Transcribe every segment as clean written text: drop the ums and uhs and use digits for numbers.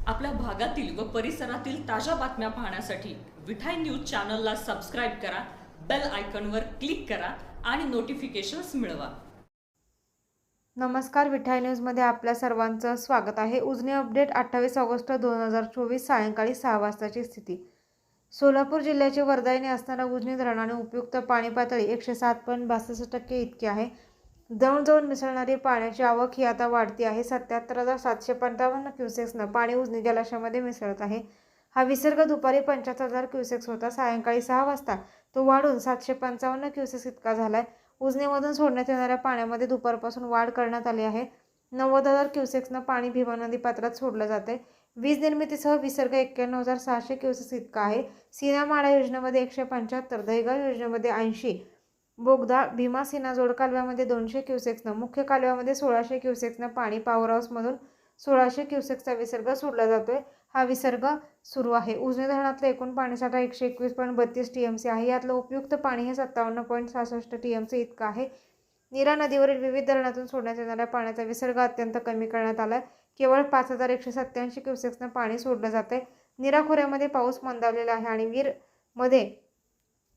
आपल्या भागातील व परिसरातील ताज्या बातम्या पाहण्यासाठी विठाई न्यूज चॅनलला सबस्क्राईब करा, बेल आयकॉनवर क्लिक करा आणि नोटिफिकेशन्स मिळवा. नमस्कार, विठाई न्यूजमध्ये आपल्या सर्वांचं स्वागत आहे. उजनी अपडेट 28 ऑगस्ट 2024 सायंकाळी 6 वाजताची स्थिती. सोलापूर जिल्ह्याचे वरदायिनी असणाऱ्या उजनी धरणाने उपयुक्त पाणी पातळी 107.62% इतकी आहे. जवळजवळ मिसळणारी पाण्याची आवक ही आता वाढती आहे. 77,755 क्युसेक्सनं पाणी उजनी जलाशयामध्ये मिसळत आहे. हा विसर्ग दुपारी 75,000 क्युसेक्स होता. सायंकाळी 6 वाजता तो वाढून 755 क्युसेक्स इतका झालाय. उजनीमधून सोडण्यात येणाऱ्या पाण्यामध्ये दुपारपासून वाढ करण्यात आली आहे. 90,000 क्युसेक्सनं पाणी भीमा नदी पात्रात सोडलं जाते. वीज निर्मितीसह विसर्ग 91,600 क्युसेक्स इतका आहे. सीना-माडा योजनेमध्ये 175, दहिगाव योजनेमध्ये 80, बोगदा भीमा सीना जोड कालव्यामध्ये 200 क्युसेक्सनं, मुख्य कालव्यामध्ये 1600 क्युसेक्सनं पाणी पॉवर हाऊसमधून 1600 क्युसेक्सचा विसर्ग सोडला जातोय. हा विसर्ग सुरू आहे. उजनी धरणातला एकूण पाणीसाठा 121.32 TMC आहे. यातलं उपयुक्त पाणी हे 57.66 TMC इतकं आहे. नीरा नदीवरील विविध धरणातून सोडण्यात येणाऱ्या पाण्याचा विसर्ग अत्यंत कमी करण्यात आला. केवळ 5,187 क्युसेक्सनं पाणी सोडलं जाते. नीरा खोऱ्यामध्ये पाऊस मंदावलेला आहे आणि वीरमध्ये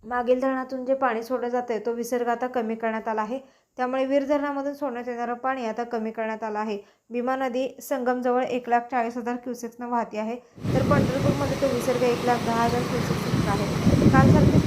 मागील धरणातून जे पाणी सोडलं जाते तो विसर्ग आता कमी करण्यात आला आहे. त्यामुळे वीर धरणामधून सोडण्यात येणारं पाणी आता कमी करण्यात आलं आहे. भीमा नदी संगमजवळ 1,40,000 क्युसेक्सनं वाहती आहे, तर पंढरपूरमध्ये तो विसर्ग 1,10,000 क्युसेक्स इतका आहे. कालसारखी